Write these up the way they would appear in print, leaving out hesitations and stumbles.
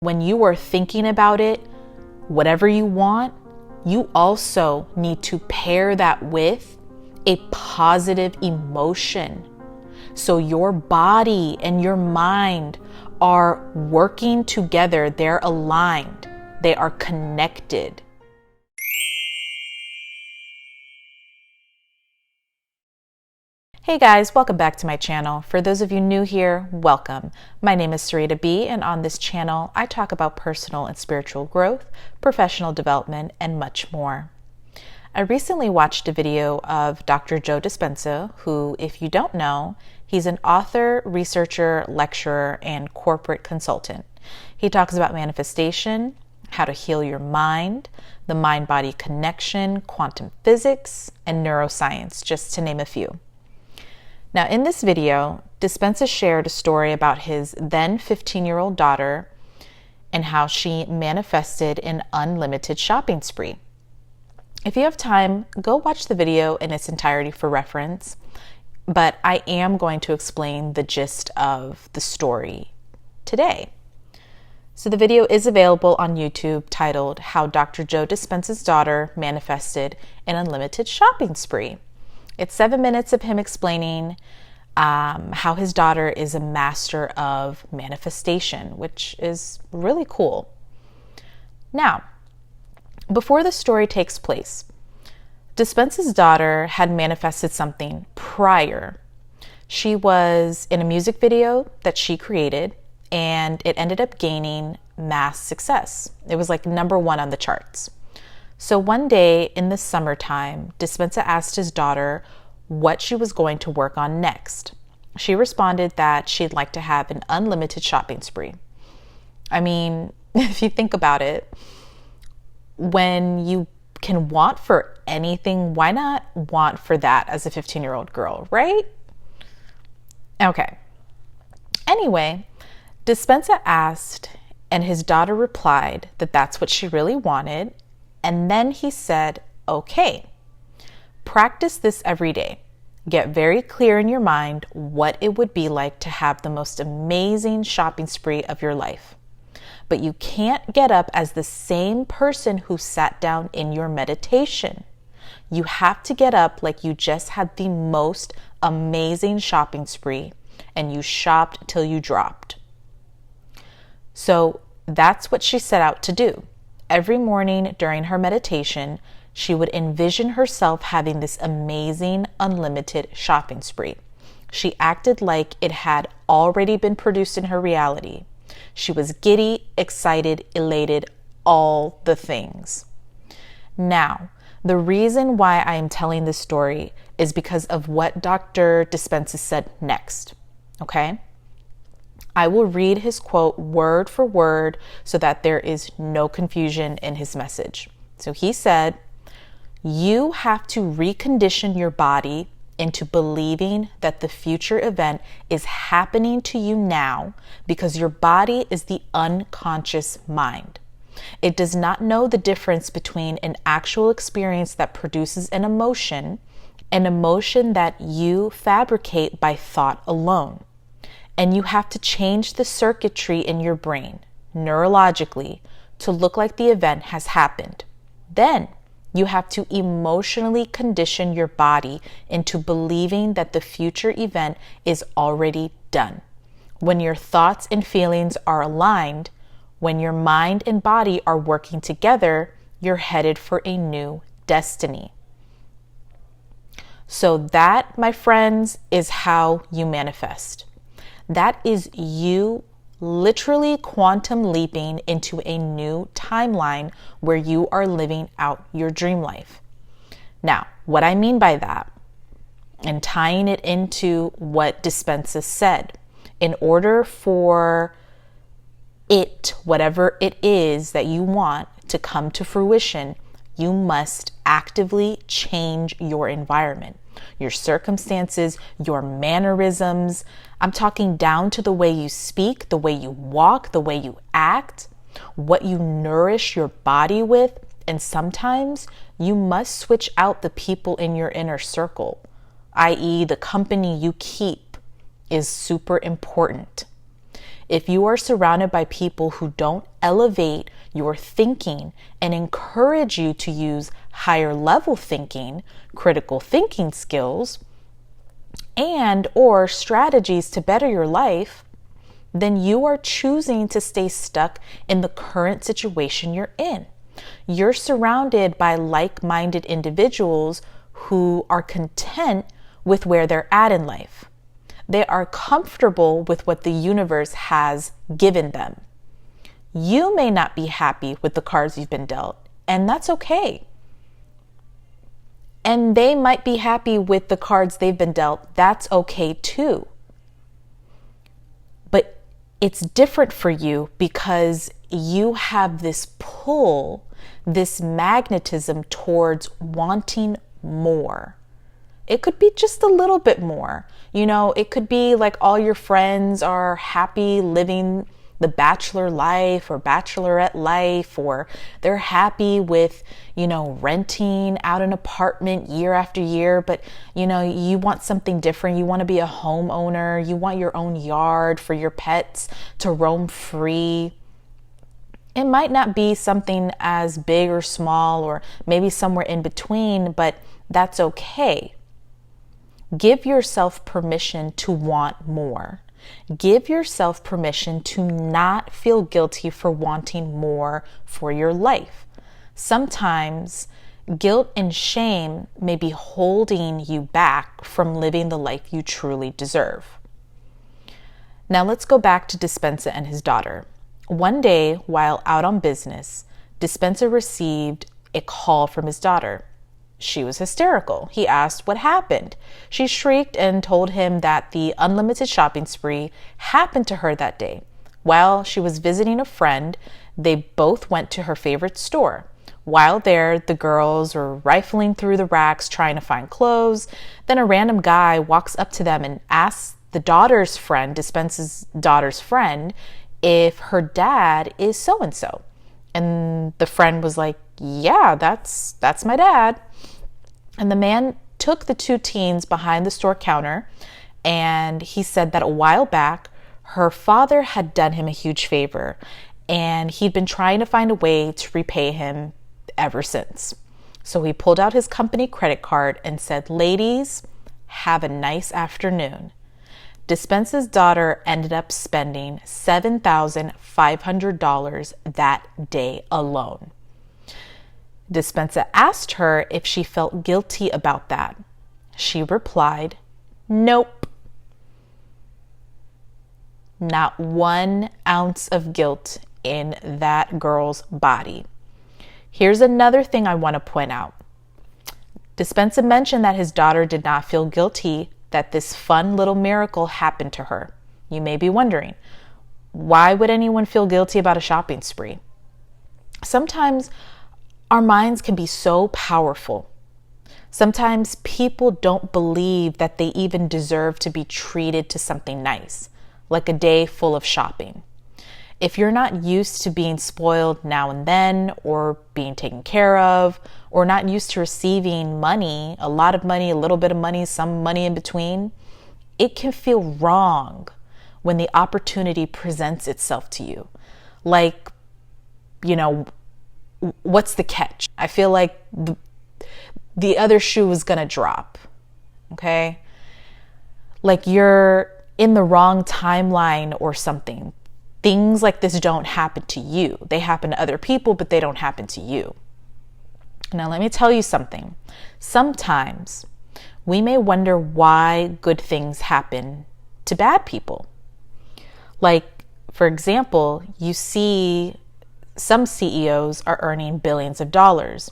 When you are thinking about it, whatever you want, you also need to pair that with a positive emotion. So your body and your mind are working together. They're aligned. They are connected. Hey guys, welcome back to my channel. For those of you new here, welcome. My name is Sarita B, and on this channel, I talk about personal and spiritual growth, professional development, and much more. I recently watched a video of Dr. Joe Dispenza, who, if you don't know, he's an author, researcher, lecturer, and corporate consultant. He talks about manifestation, how to heal your mind, the mind-body connection, quantum physics, and neuroscience, just to name a few. Now, in this video, Dispenza shared a story about his then 15-year-old daughter and how she manifested an unlimited shopping spree. If you have time, go watch the video in its entirety for reference, but I am going to explain the gist of the story today. So the video is available on YouTube titled How Dr. Joe Dispenza's Daughter Manifested an Unlimited Shopping Spree. It's 7 minutes of him explaining how his daughter is a master of manifestation, which is really cool. Now, before the story takes place, Dispenza's daughter had manifested something prior. She was in a music video that she created, and it ended up gaining mass success. It was like #1 on the charts. So one day in the summertime, Dispenza asked his daughter what she was going to work on next. She responded that she'd like to have an unlimited shopping spree. I mean, if you think about it, when you can want for anything, why not want for that as a 15-year-old girl, right? Okay. Anyway, Dispenza asked, and his daughter replied that that's what she really wanted. And then he said, okay, practice this every day. Get very clear in your mind what it would be like to have the most amazing shopping spree of your life. But you can't get up as the same person who sat down in your meditation. You have to get up like you just had the most amazing shopping spree and you shopped till you dropped. So that's what she set out to do. Every morning during her meditation, she would envision herself having this amazing, unlimited shopping spree. She acted like it had already been produced in her reality. She was giddy, excited, elated, all the things. Now, the reason why I am telling this story is because of what Dr. Dispenza said next, okay? I will read his quote word for word so that there is no confusion in his message. So he said, you have to recondition your body into believing that the future event is happening to you now because your body is the unconscious mind. It does not know the difference between an actual experience that produces an emotion that you fabricate by thought alone. And you have to change the circuitry in your brain, neurologically, to look like the event has happened. Then you have to emotionally condition your body into believing that the future event is already done. When your thoughts and feelings are aligned, when your mind and body are working together, you're headed for a new destiny. So that, my friends, is how you manifest. That is you literally quantum leaping into a new timeline where you are living out your dream life. Now, what I mean by that, and tying it into what Dispenza said, in order for it, whatever it is that you want to come to fruition, you must actively change your environment, your circumstances, your mannerisms. I'm talking down to the way you speak, the way you walk, the way you act, what you nourish your body with. And sometimes you must switch out the people in your inner circle, i.e., the company you keep is super important. If you are surrounded by people who don't elevate your thinking and encourage you to use higher level thinking, critical thinking skills, and or strategies to better your life, then you are choosing to stay stuck in the current situation you're in. You're surrounded by like-minded individuals who are content with where they're at in life. They are comfortable with what the universe has given them. You may not be happy with the cards you've been dealt, and that's okay. And they might be happy with the cards they've been dealt. That's okay too. But it's different for you because you have this pull, this magnetism towards wanting more. It could be just a little bit more. You know, it could be like all your friends are happy living the bachelor life or bachelorette life, or they're happy with, renting out an apartment year after year, but, you want something different. You want to be a homeowner. You want your own yard for your pets to roam free. It might not be something as big or small, or maybe somewhere in between, but that's okay. Give yourself permission to want more. Give yourself permission to not feel guilty for wanting more for your life. Sometimes guilt and shame may be holding you back from living the life you truly deserve. Now let's go back to Dispenza and his daughter. One day, while out on business, Dispenza received a call from his daughter. She was hysterical. He asked what happened. She shrieked and told him that the unlimited shopping spree happened to her that day. While she was visiting a friend, they both went to her favorite store. While there, the girls were rifling through the racks trying to find clothes. Then a random guy walks up to them and asks the daughter's friend, Dispenza's daughter's friend, if her dad is so-and-so. And the friend was like, yeah, that's my dad. And the man took the two teens behind the store counter, and he said that a while back, her father had done him a huge favor, and he'd been trying to find a way to repay him ever since. So he pulled out his company credit card and said, ladies, have a nice afternoon. Dispenza's daughter ended up spending $7,500 that day alone. Dispenza asked her if she felt guilty about that. She replied, nope. Not 1 ounce of guilt in that girl's body. Here's another thing I want to point out. Dispenza mentioned that his daughter did not feel guilty that this fun little miracle happened to her. You may be wondering, why would anyone feel guilty about a shopping spree? Sometimes our minds can be so powerful. Sometimes people don't believe that they even deserve to be treated to something nice, like a day full of shopping. If you're not used to being spoiled now and then, or being taken care of, or not used to receiving money, a lot of money, a little bit of money, some money in between, it can feel wrong when the opportunity presents itself to you. Like, what's the catch? I feel like the other shoe is going to drop. Okay? Like you're in the wrong timeline or something. Things like this don't happen to you. They happen to other people, but they don't happen to you. Now, let me tell you something. Sometimes we may wonder why good things happen to bad people. Like, for example, you see some CEOs are earning billions of dollars.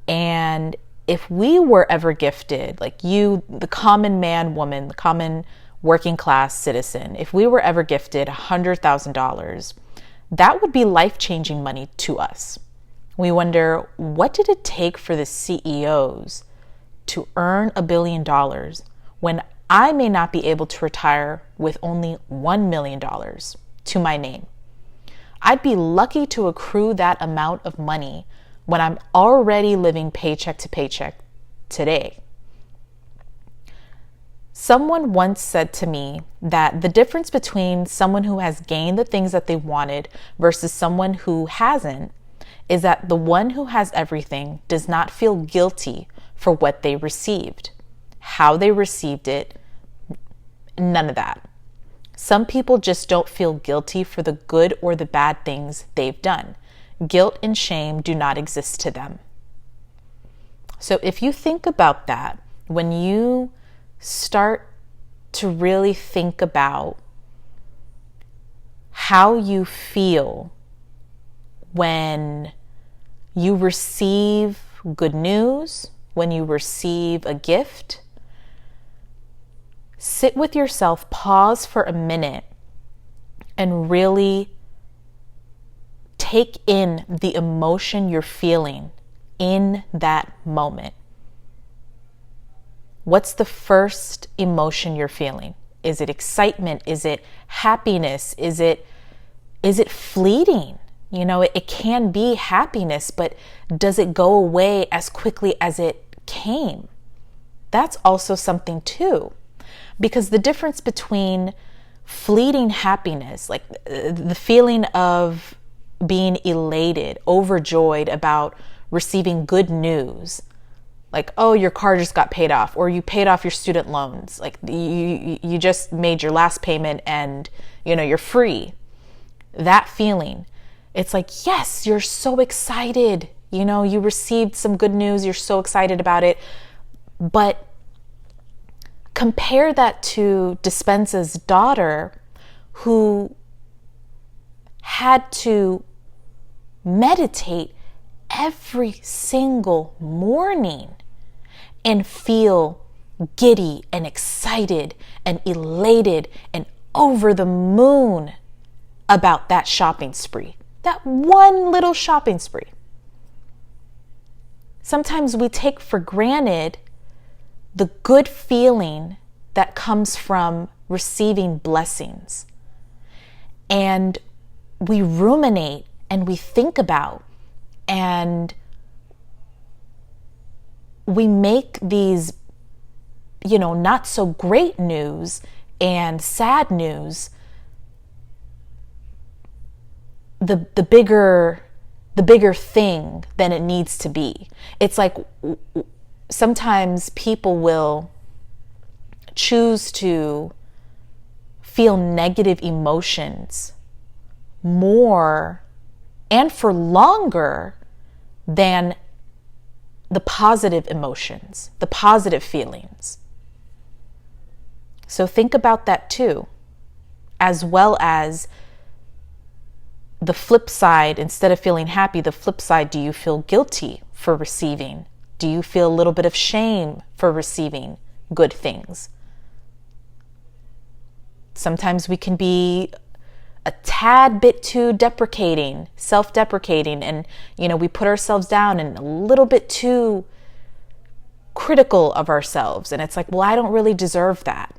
And if we were ever gifted, like you, the common man, woman, the common working class citizen, if we were ever gifted $100,000, that would be life-changing money to us. We wonder, what did it take for the CEOs to earn $1 billion when I may not be able to retire with only $1 million to my name? I'd be lucky to accrue that amount of money when I'm already living paycheck to paycheck today. Someone once said to me that the difference between someone who has gained the things that they wanted versus someone who hasn't is that the one who has everything does not feel guilty for what they received, how they received it, none of that. Some people just don't feel guilty for the good or the bad things they've done. Guilt and shame do not exist to them. So if you think about that, when you start to really think about how you feel when you receive good news, when you receive a gift, sit with yourself, pause for a minute, and really take in the emotion you're feeling in that moment. What's the first emotion you're feeling? Is it excitement? Is it happiness? Is it fleeting? You know, it can be happiness, but does it go away as quickly as it came? That's also something too. Because the difference between fleeting happiness, like the feeling of being elated, overjoyed about receiving good news, like, oh, your car just got paid off, or you paid off your student loans, like you just made your last payment and, you know, you're free. That feeling, it's like, yes, you're so excited. You know, you received some good news. You're so excited about it. But compare that to Dispenza's daughter, who had to meditate every single morning and feel giddy and excited and elated and over the moon about that shopping spree, that one little shopping spree. Sometimes we take for granted the good feeling that comes from receiving blessings. And we ruminate and we think about, and we make these, you know, not so great news and sad news the bigger thing than it needs to be. It's like sometimes people will choose to feel negative emotions more and for longer than the positive emotions, the positive feelings. So think about that too, as well as the flip side. Instead of feeling happy, the flip side, do you feel guilty for receiving? Do you feel a little bit of shame for receiving good things? Sometimes we can be a tad bit too deprecating, self-deprecating, and, you know, we put ourselves down and a little bit too critical of ourselves. And it's like, well, I don't really deserve that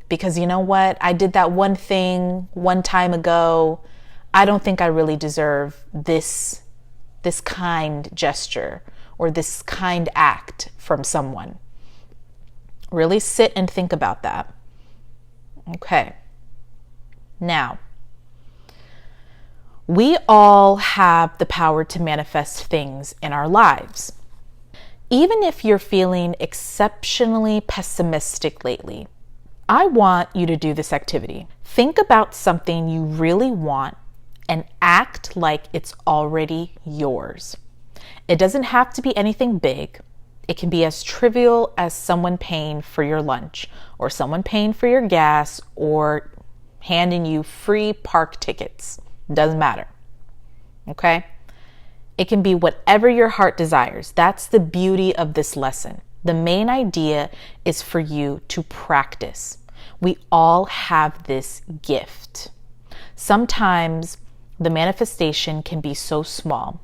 because, you know what? I did that one thing one time ago. I don't think I really deserve this kind gesture or this kind act from someone. Really sit and think about that. Okay. Now, we all have the power to manifest things in our lives. Even if you're feeling exceptionally pessimistic lately, I want you to do this activity. Think about something you really want and act like it's already yours. It doesn't have to be anything big. It can be as trivial as someone paying for your lunch, or someone paying for your gas, or handing you free park tickets. Doesn't matter. Okay? It can be whatever your heart desires. That's the beauty of this lesson. The main idea is for you to practice. We all have this gift. Sometimes the manifestation can be so small.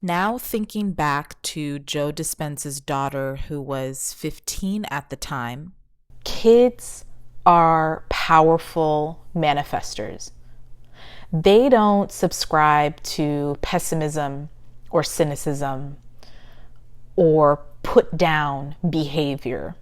Now thinking back to Joedispenza's daughter, who was 15 at the time, kids are powerful manifestors. They don't subscribe to pessimism or cynicism or put down behavior.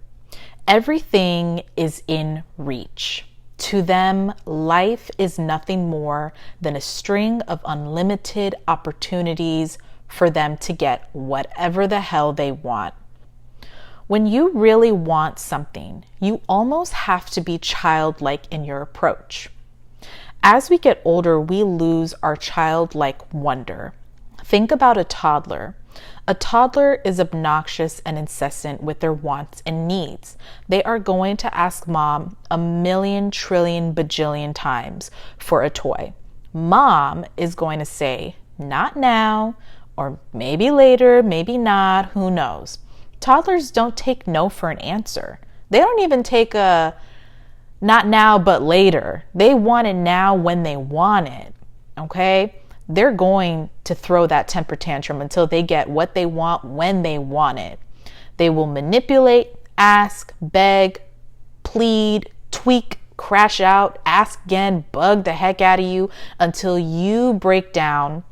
Everything is in reach. To them, life is nothing more than a string of unlimited opportunities for them to get whatever the hell they want. When you really want something, you almost have to be childlike in your approach. As we get older, we lose our childlike wonder. Think about a toddler. A toddler is obnoxious and incessant with their wants and needs. They are going to ask mom a million, trillion, bajillion times for a toy. Mom is going to say, not now, or maybe later, maybe not, who knows. Toddlers don't take no for an answer. They don't even take a not now, but later. They want it now when they want it, okay? They're going to throw that temper tantrum until they get what they want when they want it. They will manipulate, ask, beg, plead, tweak, crash out, ask again, bug the heck out of you until you break down.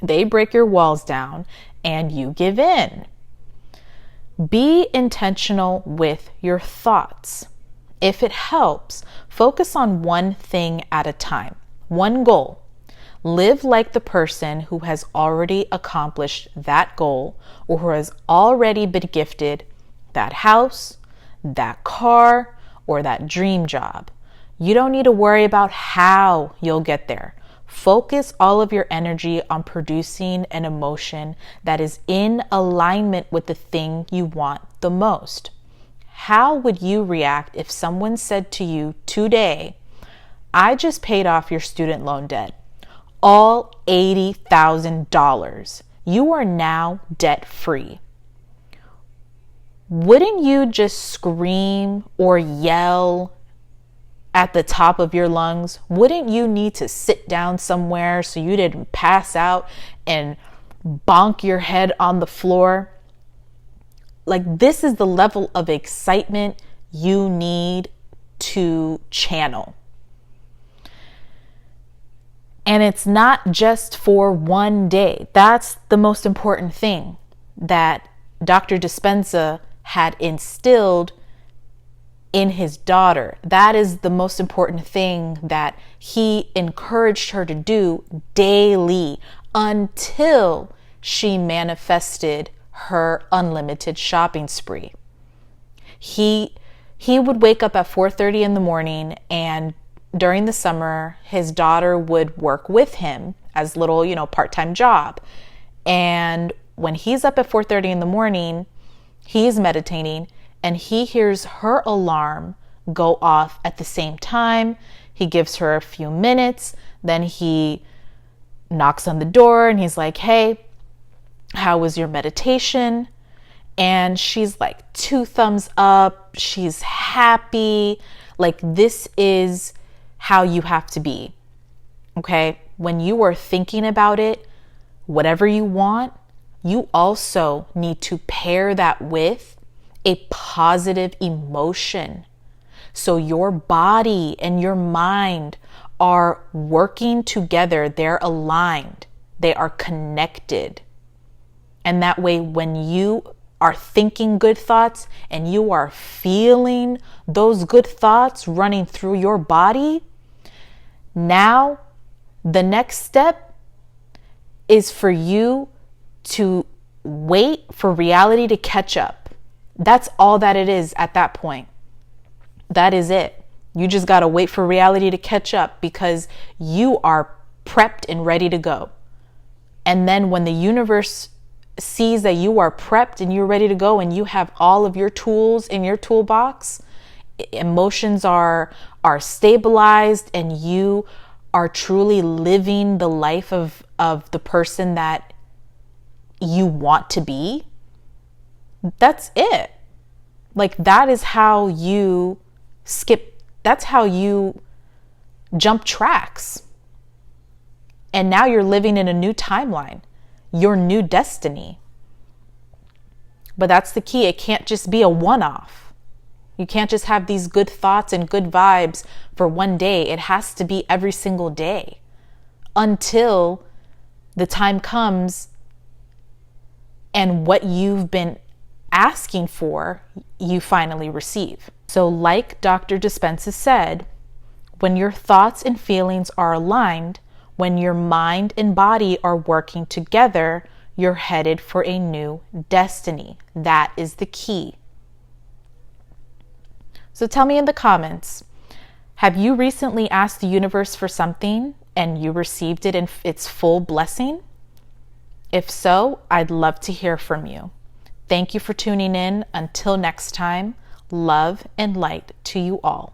They break your walls down and you give in. Be intentional with your thoughts. If it helps, focus on one thing at a time, one goal. Live like the person who has already accomplished that goal or who has already been gifted that house, that car, or that dream job. You don't need to worry about how you'll get there. Focus all of your energy on producing an emotion that is in alignment with the thing you want the most. How would you react if someone said to you today, I just paid off your student loan debt, all $80,000. You are now debt free. Wouldn't you just scream or yell at the top of your lungs? Wouldn't you need to sit down somewhere so you didn't pass out and bonk your head on the floor? Like, this is the level of excitement you need to channel. And it's not just for one day. That's the most important thing that Dr. Dispenza had instilled in his daughter. That is the most important thing that he encouraged her to do daily until she manifested her unlimited shopping spree. He would wake up at 4:30 in the morning, and during the summer, his daughter would work with him as little, part-time job. And when he's up at 4:30 in the morning, he's meditating and he hears her alarm go off at the same time. He gives her a few minutes, then he knocks on the door and he's like, hey, how was your meditation? And she's like 2 thumbs up. She's happy. Like, this is how you have to be. Okay? When you are thinking about it, whatever you want, you also need to pair that with a positive emotion. So your body and your mind are working together. They're aligned. They are connected. And that way, when you are thinking good thoughts and you are feeling those good thoughts running through your body, now the next step is for you to wait for reality to catch up. That's all that it is at that point. That is it. You just got to wait for reality to catch up because you are prepped and ready to go. And then when the universe sees that you are prepped and you're ready to go and you have all of your tools in your toolbox, emotions are stabilized and you are truly living the life of the person that you want to be, that's it. Like, that is how you that's how you jump tracks. And now you're living in a new timeline, your new destiny. But that's the key. It can't just be a one-off. You can't just have these good thoughts and good vibes for one day. It has to be every single day until the time comes and what you've been asking for, you finally receive. So like Dr. Dispenza said, when your thoughts and feelings are aligned, when your mind and body are working together, you're headed for a new destiny. That is the key. So tell me in the comments, have you recently asked the universe for something and you received it in its full blessing? If so, I'd love to hear from you. Thank you for tuning in. Until next time, love and light to you all.